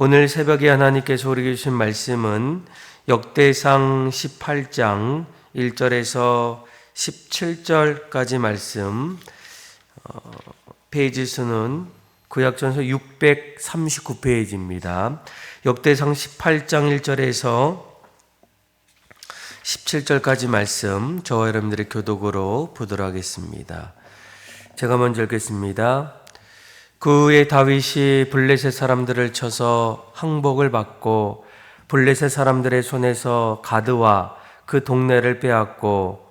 오늘 새벽에 하나님께서 우리에게 주신 말씀은 역대상 18장 1절에서 17절까지 말씀, 페이지 수는 구약전서 639페이지입니다. 역대상 18장 1절에서 17절까지 말씀, 저와 여러분들의 교독으로 보도록 하겠습니다. 제가 먼저 읽겠습니다. 그 후에 다윗이 블레셋 사람들을 쳐서 항복을 받고 블레셋 사람들의 손에서 가드와 그 동네를 빼앗고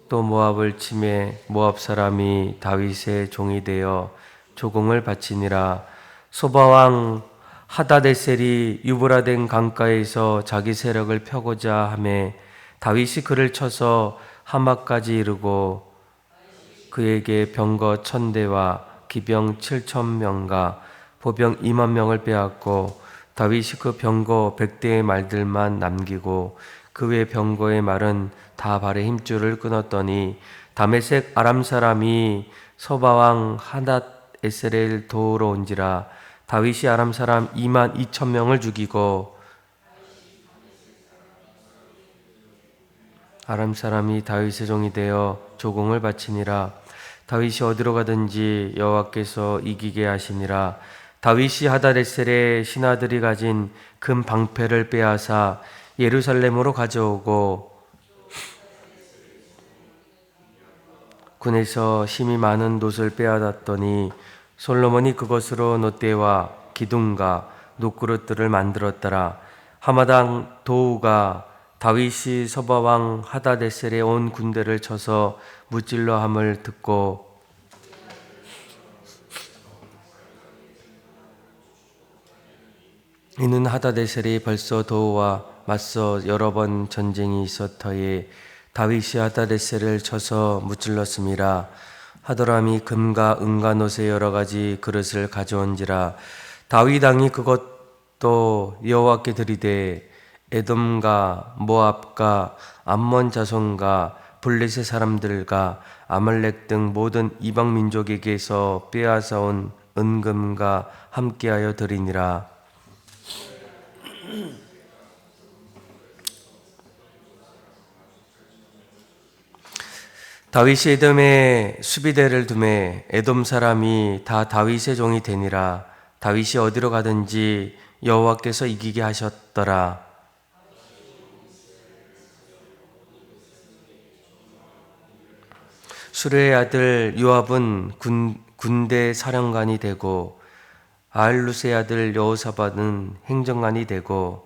또 모압을 치매 모압 사람이 다윗의 종이 되어 조공을 바치니라. 소바왕 하다데셀이 유브라덴 강가에서 자기 세력을 펴고자 하매 다윗이 그를 쳐서 하마까지 이르고 그에게 병거 1000대와 기병 7,000명과 보병 20,000명을 빼앗고 다윗이 그 병거 100대의 말들만 남기고 그 외 병거의 말은 다 발의 힘줄을 끊었더니 다메섹 아람 사람이 소바왕 하닷에셀을 도우러 온지라. 다윗이 아람 사람 22,000명을 죽이고 아람 사람이 다윗의 종이 되어 조공을 바치니라. 다윗이 어디로 가든지 여호와께서 이기게 하시니라. 다윗이 하닷에셀의 신하들이 가진 금 방패를 빼앗아 예루살렘으로 가져오고 군에서 심히 많은 놋을 빼앗았더니 솔로몬이 그것으로 놋대와 기둥과 놋그릇들을 만들었더라. 하마당 도우가 다윗이 소바왕 하닷에셀의 온 군대를 쳐서 무찔러 함을 듣고 이는 하닷에셀이 벌써 도우와 맞서 여러 번 전쟁이 있었터에 다윗이 하닷에셀을 쳐서 무찔렀음이라. 하도람이 금과 은과 놋의 여러 가지 그릇을 가져온지라. 다윗 왕이 그것도 여호와께 드리되 에돔과 모압과 암몬 자손과 블레셋 사람들과 아말렉 등 모든 이방 민족에게서 빼앗아 온 은금과 함께하여 드리니라. 다윗이 에돔에 수비대를 두매 에돔 사람이 다 다윗의 종이 되니라. 다윗이 어디로 가든지 여호와께서 이기게 하셨더라. 수레의 아들 요압은 군대 사령관이 되고 아할루스의 아들 여호사밧은 행정관이 되고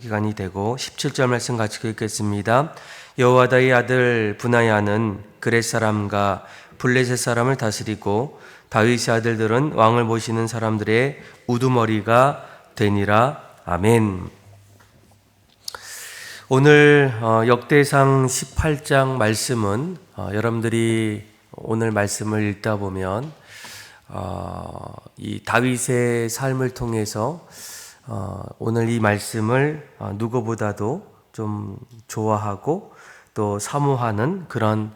기관이 되고 17절 말씀 같이 읽겠습니다. 여호와다의 아들 브나야는 그렛 사람과 블레셋 사람을 다스리고 다윗의 아들들은 왕을 모시는 사람들의 우두머리가 되니라. 아멘. 오늘 역대상 18장 말씀은 여러분들이 오늘 말씀을 읽다 보면 이 다윗의 삶을 통해서 오늘 이 말씀을 누구보다도 좀 좋아하고 또 사모하는 그런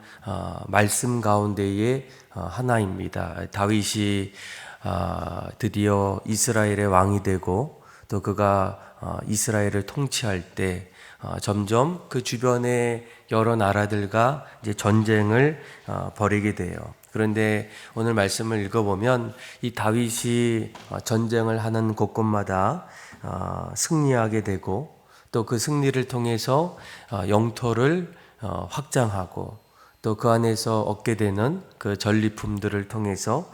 말씀 가운데의 하나입니다. 다윗이 드디어 이스라엘의 왕이 되고 또 그가 이스라엘을 통치할 때 점점 그 주변의 여러 나라들과 이제 전쟁을 벌이게 돼요. 그런데 오늘 말씀을 읽어보면 이 다윗이 전쟁을 하는 곳곳마다 승리하게 되고 또 그 승리를 통해서 영토를 확장하고 또 그 안에서 얻게 되는 그 전리품들을 통해서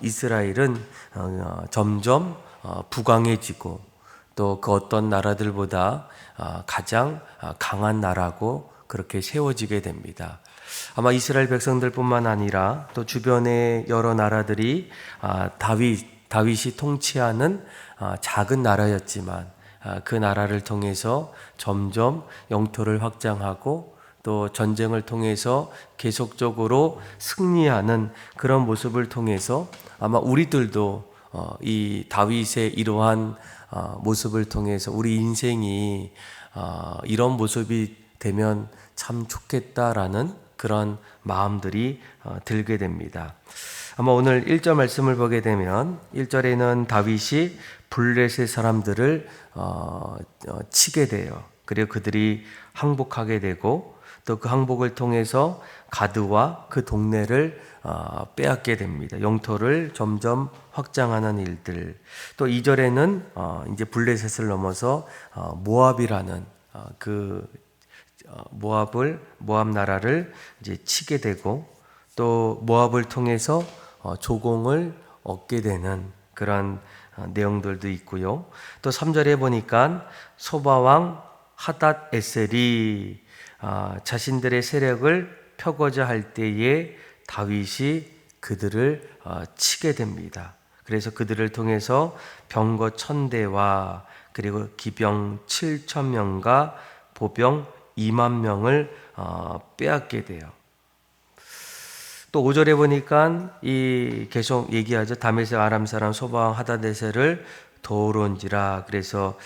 이스라엘은 점점 부강해지고 또 그 어떤 나라들보다 가장 강한 나라고 그렇게 세워지게 됩니다. 아마 이스라엘 백성들뿐만 아니라 또 주변의 여러 나라들이 다윗이 통치하는 작은 나라였지만 그 나라를 통해서 점점 영토를 확장하고 또 전쟁을 통해서 계속적으로 승리하는 그런 모습을 통해서 아마 우리들도 이 다윗의 이러한 모습을 통해서 우리 인생이 이런 모습이 되면 참 좋겠다라는 그런 마음들이 들게 됩니다. 아마 오늘 1절 말씀을 보게 되면 1절에는 다윗이 블레셋 사람들을 치게 돼요. 그리고 그들이 항복하게 되고 또 그 항복을 통해서 가드와 그 동네를 빼앗게 됩니다. 영토를 점점 확장하는 일들. 또 2절에는 이제 블레셋을 넘어서 모압이라는 모압 나라를 이제 치게 되고 또 모압을 통해서 조공을 얻게 되는 그런 내용들도 있고요. 또 3절에 보니까 소바왕 하닷 에셀이 자신들의 세력을 펴고자 할 때에 다윗이 그들을 치게 됩니다. 그래서 그들을 통해서 병거 1000대와 그리고 기병 7000명과 보병 2만 명을 빼앗게 돼요. 또 5절에 보니까 계속 얘기하죠. 다메섹 아람 사람 소바왕 하다데셀을 도우론지라. 그래서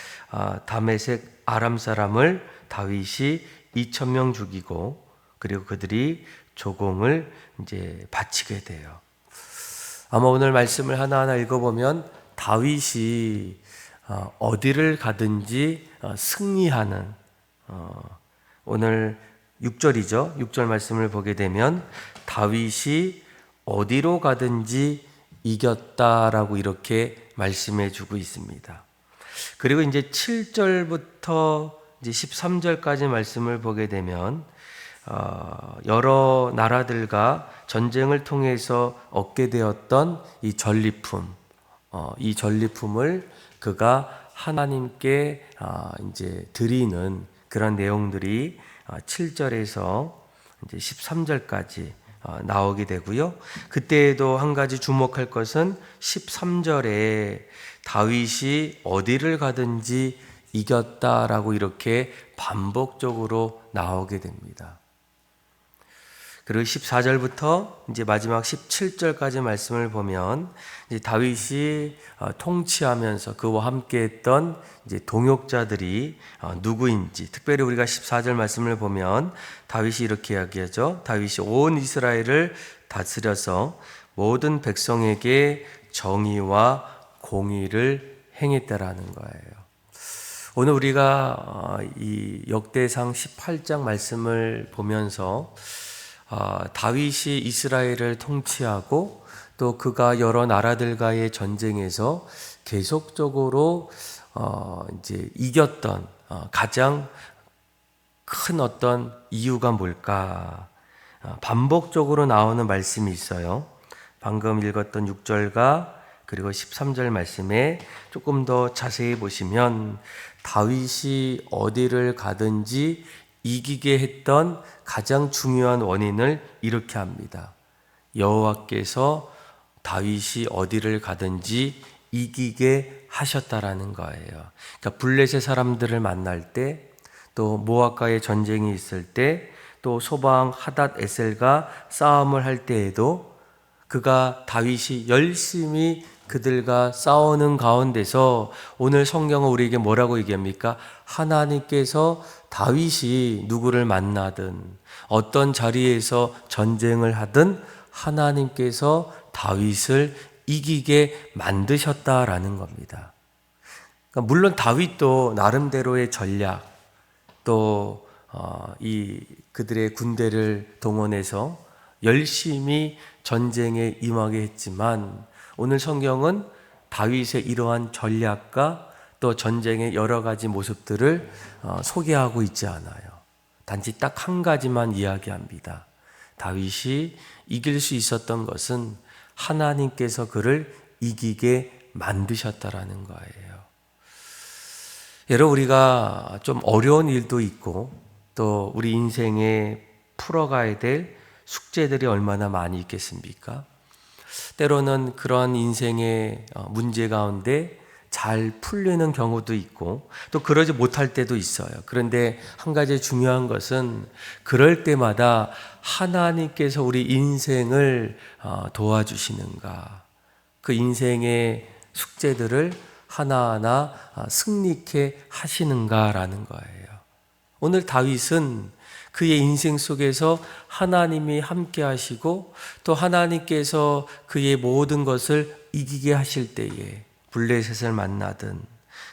다메섹 아람 사람을 다윗이 2,000명 죽이고 그리고 그들이 조공을 이제 바치게 돼요. 아마 오늘 말씀을 하나하나 읽어보면 다윗이 어디를 가든지 승리하는 오늘 6절이죠. 6절 말씀을 보게 되면 다윗이 어디로 가든지 이겼다라고 이렇게 말씀해 주고 있습니다. 그리고 이제 7절부터 이제 13절까지 말씀을 보게 되면 여러 나라들과 전쟁을 통해서 얻게 되었던 이 전리품, 이 전리품을 그가 하나님께 이제 드리는 그런 내용들이 7절에서 이제 13절까지 나오게 되고요. 그때에도 한 가지 주목할 것은 13절에 다윗이 어디를 가든지 이겼다라고 이렇게 반복적으로 나오게 됩니다. 그리고 14절부터 이제 마지막 17절까지 말씀을 보면 이제 다윗이 통치하면서 그와 함께했던 이제 동역자들이 누구인지, 특별히 우리가 14절 말씀을 보면 다윗이 이렇게 이야기하죠. 다윗이 온 이스라엘을 다스려서 모든 백성에게 정의와 공의를 행했다라는 거예요. 오늘 우리가 이 역대상 18장 말씀을 보면서 다윗이 이스라엘을 통치하고 또 그가 여러 나라들과의 전쟁에서 계속적으로 이제 이겼던 가장 큰 어떤 이유가 뭘까? 반복적으로 나오는 말씀이 있어요. 방금 읽었던 6절과 그리고 13절 말씀에 조금 더 자세히 보시면 다윗이 어디를 가든지 이기게 했던 가장 중요한 원인을 이렇게 합니다. 여호와께서 다윗이 어디를 가든지 이기게 하셨다라는 거예요. 그러니까 블레셋 사람들을 만날 때, 또 모압과의 전쟁이 있을 때, 또 소방 하닷 에셀과 싸움을 할 때에도 그가 다윗이 열심히 그들과 싸우는 가운데서 오늘 성경은 우리에게 뭐라고 얘기합니까? 하나님께서 다윗이 누구를 만나든 어떤 자리에서 전쟁을 하든 하나님께서 다윗을 이기게 만드셨다라는 겁니다. 그러니까 물론 다윗도 나름대로의 전략, 또 그들의 군대를 동원해서 열심히 전쟁에 임하게 했지만 오늘 성경은 다윗의 이러한 전략과 또 전쟁의 여러 가지 모습들을 소개하고 있지 않아요. 단지 딱 한 가지만 이야기합니다. 다윗이 이길 수 있었던 것은 하나님께서 그를 이기게 만드셨다라는 거예요. 여러분, 우리가 좀 어려운 일도 있고 또 우리 인생에 풀어가야 될 숙제들이 얼마나 많이 있겠습니까? 때로는 그런 인생의 문제 가운데 잘 풀리는 경우도 있고 또 그러지 못할 때도 있어요. 그런데 한 가지 중요한 것은 그럴 때마다 하나님께서 우리 인생을 도와주시는가, 그 인생의 숙제들을 하나하나 승리케 하시는가라는 거예요. 오늘 다윗은 그의 인생 속에서 하나님이 함께 하시고 또 하나님께서 그의 모든 것을 이기게 하실 때에 블레셋을 만나든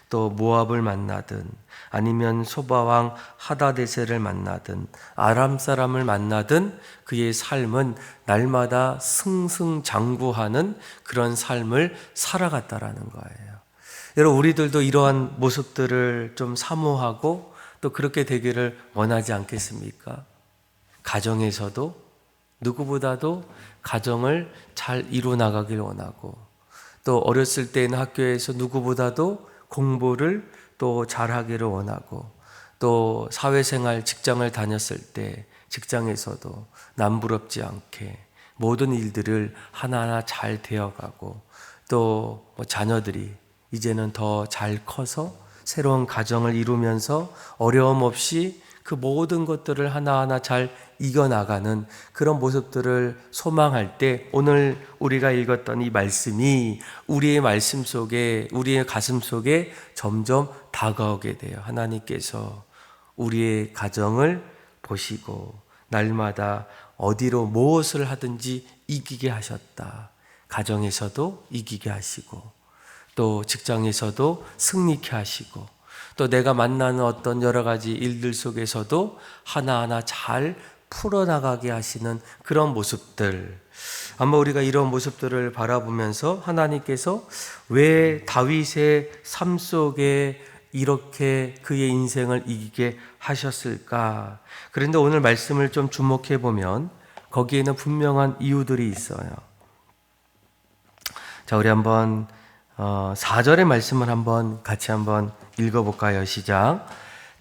또 모압을 만나든 아니면 소바왕 하다데셀을 만나든 아람 사람을 만나든 그의 삶은 날마다 승승장구하는 그런 삶을 살아갔다라는 거예요. 여러분, 우리들도 이러한 모습들을 좀 사모하고 또 그렇게 되기를 원하지 않겠습니까? 가정에서도 누구보다도 가정을 잘 이루어 나가길 원하고, 또 어렸을 때는 학교에서 누구보다도 공부를 또 잘하기를 원하고, 또 사회생활 직장을 다녔을 때 직장에서도 남부럽지 않게 모든 일들을 하나하나 잘 되어가고, 또 자녀들이 이제는 더 잘 커서 새로운 가정을 이루면서 어려움 없이 그 모든 것들을 하나하나 잘 이겨나가는 그런 모습들을 소망할 때 오늘 우리가 읽었던 이 말씀이 우리의 말씀 속에, 우리의 가슴 속에 점점 다가오게 돼요. 하나님께서 우리의 가정을 보시고 날마다 어디로 무엇을 하든지 이기게 하셨다. 가정에서도 이기게 하시고 또 직장에서도 승리케 하시고 또 내가 만나는 어떤 여러 가지 일들 속에서도 하나하나 잘 풀어나가게 하시는 그런 모습들, 아마 우리가 이런 모습들을 바라보면서 하나님께서 왜 다윗의 삶 속에 이렇게 그의 인생을 이기게 하셨을까? 그런데 오늘 말씀을 좀 주목해 보면 거기에는 분명한 이유들이 있어요. 자, 우리 한번 4절의 말씀을 같이 한번 읽어볼까요? 시작.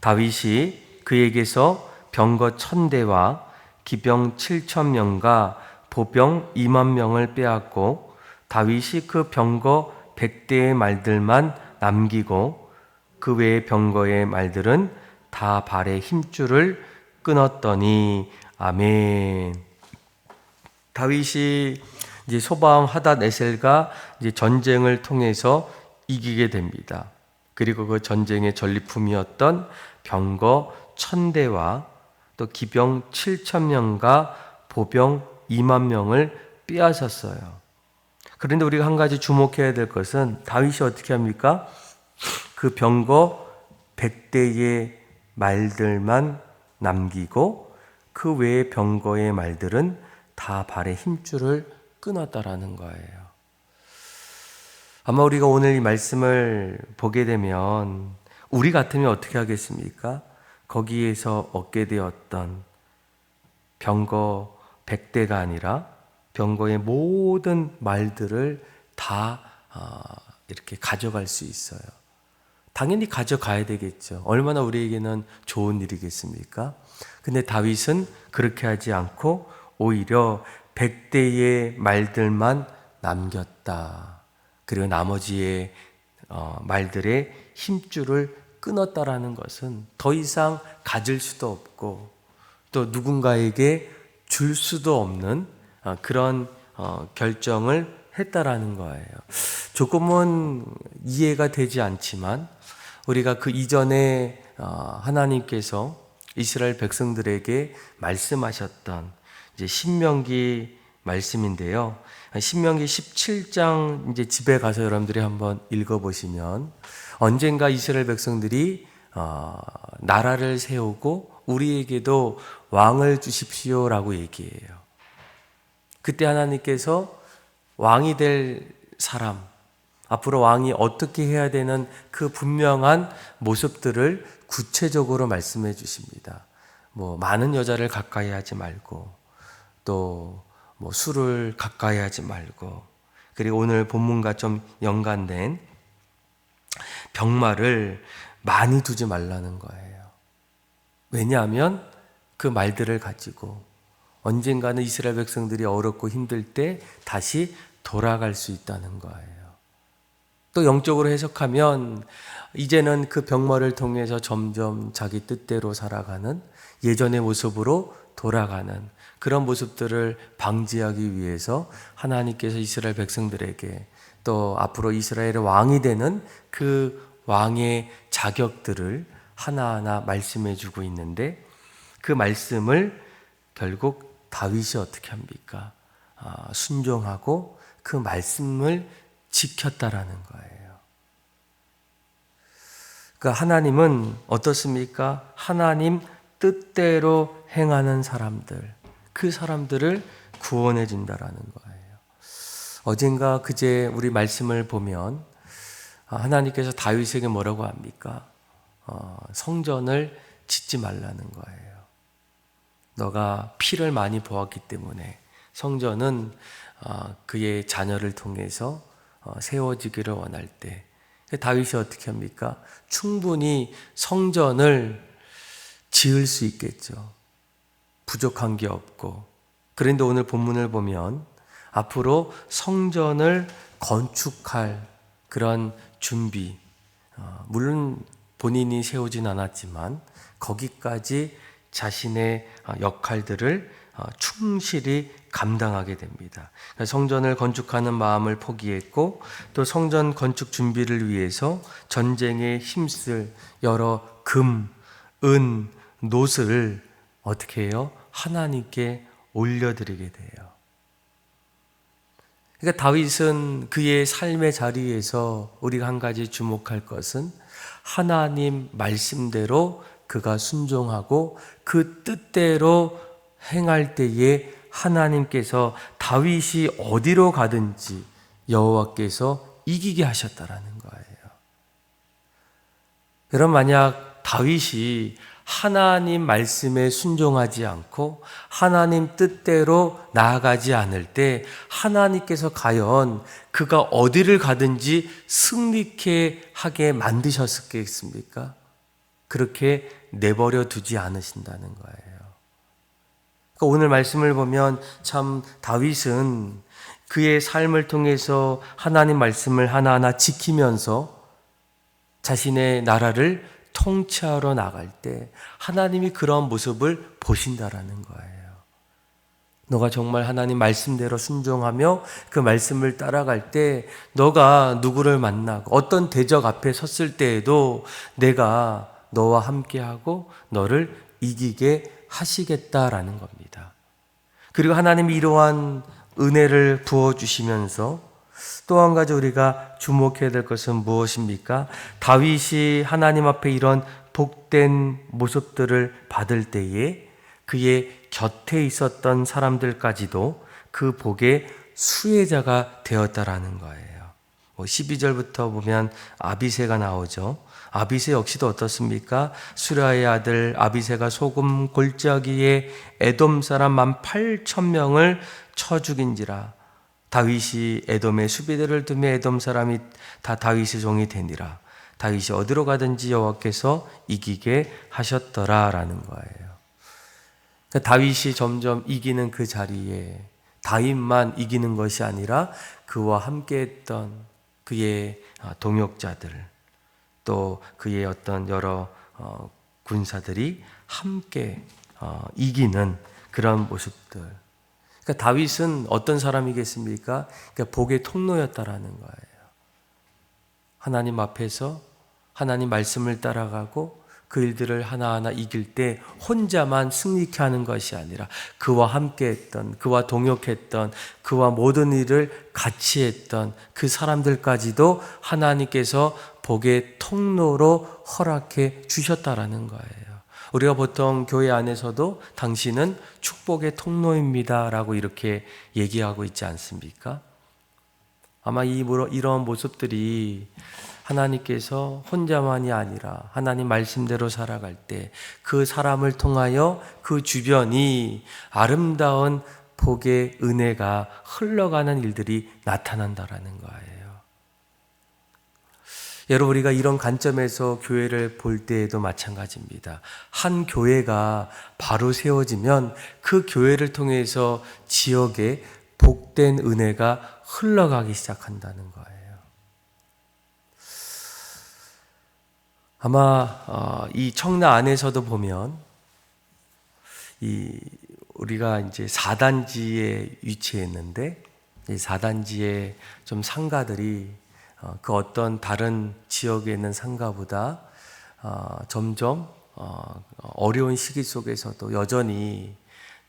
다윗이 그에게서 병거 1000대와 기병 7000명과 보병 20000명을 빼앗고 다윗이 그 병거 100대의 말들만 남기고 그 외의 병거의 말들은 다 발의 힘줄을 끊었더니. 아멘. 다윗이 이제 소바왕 하닷에셀과 이제 전쟁을 통해서 이기게 됩니다. 그리고 그 전쟁의 전리품이었던 병거 1000대와 또 기병 7000명과 보병 20000명을 빼앗았어요. 그런데 우리가 한 가지 주목해야 될 것은 다윗이 어떻게 합니까? 그 병거 100대의 말들만 남기고 그 외의 병거의 말들은 다 발의 힘줄을 끊었다라는 거예요. 아마 우리가 오늘 이 말씀을 보게 되면 우리 같으면 어떻게 하겠습니까? 거기에서 얻게 되었던 병거 100대가 아니라 병거의 모든 말들을 다 이렇게 가져갈 수 있어요. 당연히 가져가야 되겠죠. 얼마나 우리에게는 좋은 일이겠습니까? 근데 다윗은 그렇게 하지 않고 오히려 100대의 말들만 남겼다. 그리고 나머지의 말들의 힘줄을 끊었다라는 것은 더 이상 가질 수도 없고 또 누군가에게 줄 수도 없는 그런 결정을 했다라는 거예요. 조금은 이해가 되지 않지만 우리가 그 이전에 하나님께서 이스라엘 백성들에게 말씀하셨던 이제 신명기 말씀인데요. 신명기 17장 이제 집에 가서 여러분들이 한번 읽어보시면 언젠가 이스라엘 백성들이 나라를 세우고 우리에게도 왕을 주십시오라고 얘기해요. 그때 하나님께서 왕이 될 사람, 앞으로 왕이 어떻게 해야 되는 그 분명한 모습들을 구체적으로 말씀해 주십니다. 많은 여자를 가까이 하지 말고 또 술을 가까이 하지 말고 그리고 오늘 본문과 좀 연관된 병마를 많이 두지 말라는 거예요. 왜냐하면 그 말들을 가지고 언젠가는 이스라엘 백성들이 어렵고 힘들 때 다시 돌아갈 수 있다는 거예요. 또 영적으로 해석하면 이제는 그 병마를 통해서 점점 자기 뜻대로 살아가는 예전의 모습으로 돌아가는 그런 모습들을 방지하기 위해서 하나님께서 이스라엘 백성들에게 또 앞으로 이스라엘의 왕이 되는 그 왕의 자격들을 하나하나 말씀해 주고 있는데 그 말씀을 결국 다윗이 어떻게 합니까? 순종하고 그 말씀을 지켰다라는 거예요. 그러니까 하나님은 어떻습니까? 하나님 뜻대로 행하는 사람들, 그 사람들을 구원해 준다라는 거예요. 어젠가 그제 우리 말씀을 보면 하나님께서 다윗에게 뭐라고 합니까? 성전을 짓지 말라는 거예요. 너가 피를 많이 보았기 때문에 성전은 그의 자녀를 통해서 세워지기를 원할 때 다윗이 어떻게 합니까? 충분히 성전을 지을 수 있겠죠. 부족한 게 없고. 그런데 오늘 본문을 보면 앞으로 성전을 건축할 그런 준비, 물론 본인이 세우진 않았지만 거기까지 자신의 역할들을 충실히 감당하게 됩니다. 성전을 건축하는 마음을 포기했고 또 성전 건축 준비를 위해서 전쟁에 힘쓸 여러 금, 은, 놋을 어떻게 해요? 하나님께 올려드리게 돼요. 그러니까 다윗은 그의 삶의 자리에서 우리가 한 가지 주목할 것은 하나님 말씀대로 그가 순종하고 그 뜻대로 행할 때에 하나님께서 다윗이 어디로 가든지 여호와께서 이기게 하셨다라는 거예요. 여러분, 만약 다윗이 하나님 말씀에 순종하지 않고 하나님 뜻대로 나아가지 않을 때 하나님께서 과연 그가 어디를 가든지 승리케 하게 만드셨겠습니까? 그렇게 내버려 두지 않으신다는 거예요. 그러니까 오늘 말씀을 보면 참 다윗은 그의 삶을 통해서 하나님 말씀을 하나하나 지키면서 자신의 나라를 통치하러 나갈 때 하나님이 그런 모습을 보신다라는 거예요. 너가 정말 하나님 말씀대로 순종하며 그 말씀을 따라갈 때 너가 누구를 만나고 어떤 대적 앞에 섰을 때에도 내가 너와 함께하고 너를 이기게 하시겠다라는 겁니다. 그리고 하나님이 이러한 은혜를 부어주시면서 또 한 가지 우리가 주목해야 될 것은 무엇입니까? 다윗이 하나님 앞에 이런 복된 모습들을 받을 때에 그의 곁에 있었던 사람들까지도 그 복의 수혜자가 되었다라는 거예요. 12절부터 보면 아비새가 나오죠. 아비새 역시도 어떻습니까? 수라의 아들 아비새가 소금 골짜기에 에돔 사람 18,000명을 쳐 죽인지라. 다윗이 에돔의 수비대를 두며 에돔 사람이 다 다윗의 종이 되니라. 다윗이 어디로 가든지 여호와께서 이기게 하셨더라라는 거예요. 그러니까 다윗이 점점 이기는 그 자리에 다윗만 이기는 것이 아니라 그와 함께했던 그의 동역자들 또 그의 어떤 여러 군사들이 함께 이기는 그런 모습들. 그러니까 다윗은 어떤 사람이겠습니까? 그러니까 복의 통로였다라는 거예요. 하나님 앞에서 하나님 말씀을 따라가고 그 일들을 하나하나 이길 때 혼자만 승리케 하는 것이 아니라 그와 함께했던, 그와 동역했던, 그와 모든 일을 같이 했던 그 사람들까지도 하나님께서 복의 통로로 허락해 주셨다라는 거예요. 우리가 보통 교회 안에서도 당신은 축복의 통로입니다 라고 이렇게 얘기하고 있지 않습니까? 아마 이런 모습들이 하나님께서 혼자만이 아니라 하나님 말씀대로 살아갈 때 그 사람을 통하여 그 주변이 아름다운 복의 은혜가 흘러가는 일들이 나타난다라는 거예요. 여러분, 우리가 이런 관점에서 교회를 볼 때에도 마찬가지입니다. 한 교회가 바로 세워지면 그 교회를 통해서 지역에 복된 은혜가 흘러가기 시작한다는 거예요. 아마 이 청라 안에서도 보면 우리가 이제 4단지에 위치했는데 이 4단지의 좀 상가들이 그 어떤 다른 지역에 있는 상가보다 점점 어려운 시기 속에서도 여전히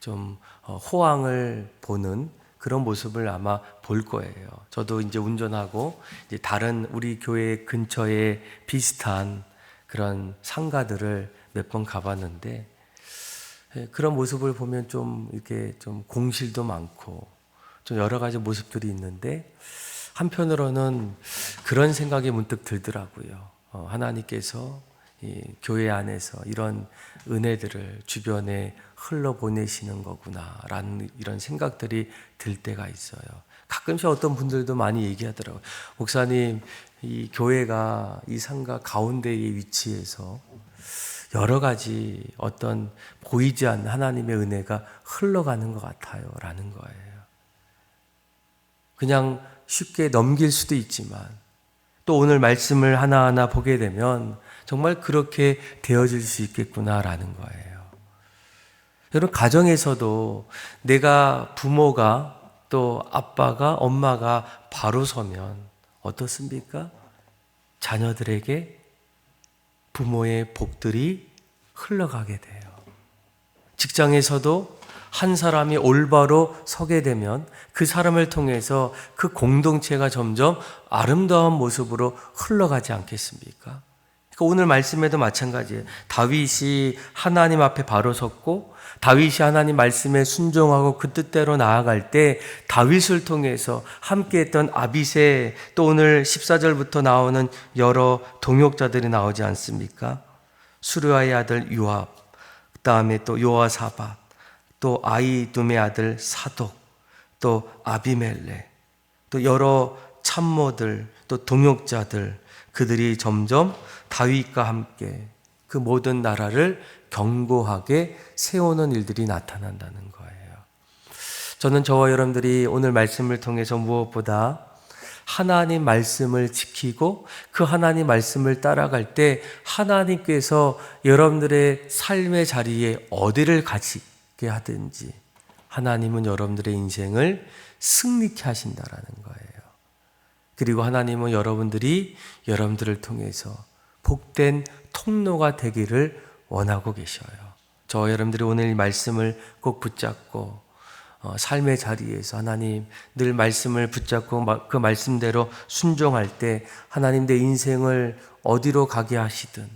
좀 호황을 보는 그런 모습을 아마 볼 거예요. 저도 이제 운전하고 이제 다른 우리 교회 근처에 비슷한 그런 상가들을 몇 번 가봤는데 그런 모습을 보면 좀 이렇게 좀 공실도 많고 좀 여러 가지 모습들이 있는데 한편으로는 그런 생각이 문득 들더라고요. 하나님께서 이 교회 안에서 이런 은혜들을 주변에 흘러보내시는 거구나라는 이런 생각들이 들 때가 있어요. 가끔씩 어떤 분들도 많이 얘기하더라고요. 목사님, 이 교회가 이 상가 가운데에 위치해서 여러 가지 어떤 보이지 않는 하나님의 은혜가 흘러가는 것 같아요 라는 거예요. 그냥 쉽게 넘길 수도 있지만 또 오늘 말씀을 하나하나 보게 되면 정말 그렇게 되어질 수 있겠구나라는 거예요. 여러분, 가정에서도 내가 부모가 또 아빠가 엄마가 바로 서면 어떻습니까? 자녀들에게 부모의 복들이 흘러가게 돼요. 직장에서도 한 사람이 올바로 서게 되면 그 사람을 통해서 그 공동체가 점점 아름다운 모습으로 흘러가지 않겠습니까? 그러니까 오늘 말씀에도 마찬가지예요. 다윗이 하나님 앞에 바로 섰고 다윗이 하나님 말씀에 순종하고 그 뜻대로 나아갈 때 다윗을 통해서 함께했던 아비새, 또 오늘 14절부터 나오는 여러 동역자들이 나오지 않습니까? 수르아의 아들 요압, 그 다음에 또 요아사밧, 또 아히두메의 아들 사독, 또 아비멜렉, 또 여러 참모들, 또 동역자들, 그들이 점점 다윗과 함께 그 모든 나라를 견고하게 세우는 일들이 나타난다는 거예요. 저는 저와 여러분들이 오늘 말씀을 통해서 무엇보다 하나님 말씀을 지키고 그 하나님 말씀을 따라갈 때 하나님께서 여러분들의 삶의 자리에 어디를 가시게 하든지 하나님은 여러분들의 인생을 승리케 하신다라는 거예요. 그리고 하나님은 여러분들을 통해서 복된 통로가 되기를 원하고 계셔요. 저와 여러분들이 오늘 이 말씀을 꼭 붙잡고 삶의 자리에서 하나님 늘 말씀을 붙잡고 그 말씀대로 순종할 때 하나님 내 인생을 어디로 가게 하시든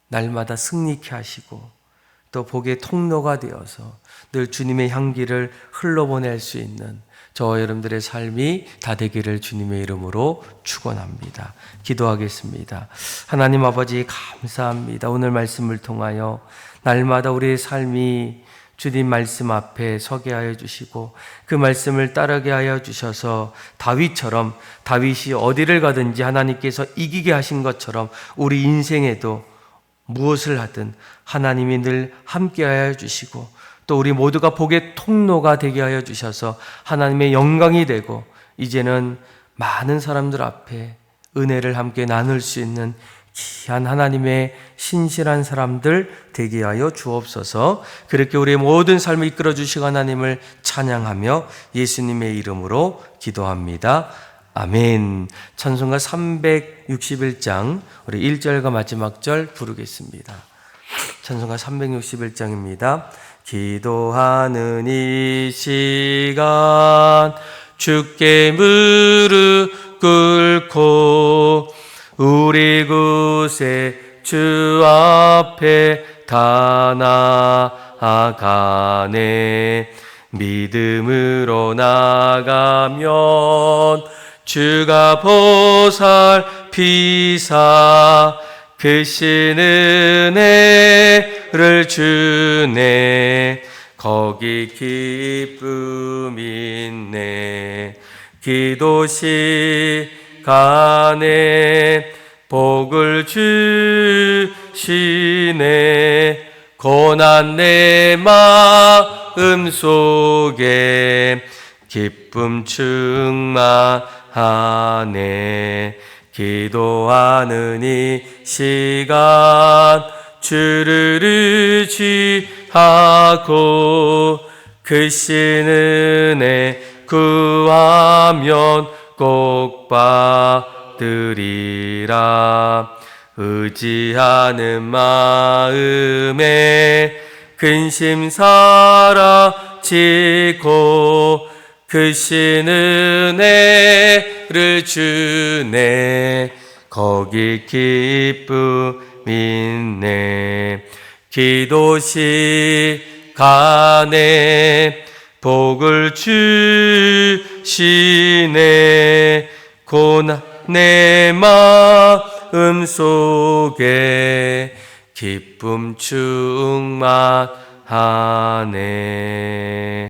날마다 승리케 하시고 또 복의 통로가 되어서 늘 주님의 향기를 흘러보낼 수 있는 저와 여러분들의 삶이 다 되기를 주님의 이름으로 축원합니다. 기도하겠습니다. 하나님 아버지 감사합니다. 오늘 말씀을 통하여 날마다 우리의 삶이 주님 말씀 앞에 서게 하여 주시고 그 말씀을 따르게 하여 주셔서 다윗처럼 다윗이 어디를 가든지 하나님께서 이기게 하신 것처럼 우리 인생에도 무엇을 하든 하나님이 늘 함께 하여 주시고 또 우리 모두가 복의 통로가 되게 하여 주셔서 하나님의 영광이 되고 이제는 많은 사람들 앞에 은혜를 함께 나눌 수 있는 귀한 하나님의 신실한 사람들 되게 하여 주옵소서. 그렇게 우리의 모든 삶을 이끌어 주시고 하나님을 찬양하며 예수님의 이름으로 기도합니다. 아멘. 찬송가 361장 우리 1절과 마지막 절 부르겠습니다. 찬송가 361장입니다. 기도하는 이 시간 주께 무릎 꿇고 우리 구세 주 앞에 다 나아가네. 믿음으로 나가면 주가 보살피사 크신 은혜를 주네. 거기 기쁨 있네. 기도 시간에 복을 주시네. 고난 내 마음 속에 기쁨 충만하네. 기도하는 이 시간 주를 의지하고 크신 은혜 구하면 꼭 받으리라. 의지하는 마음에 근심 사라지고 크신 은혜를 주네 거기 기쁨 있네 기도 시간에 복을 주시네 고난 내 마음 속에 기쁨 충만하네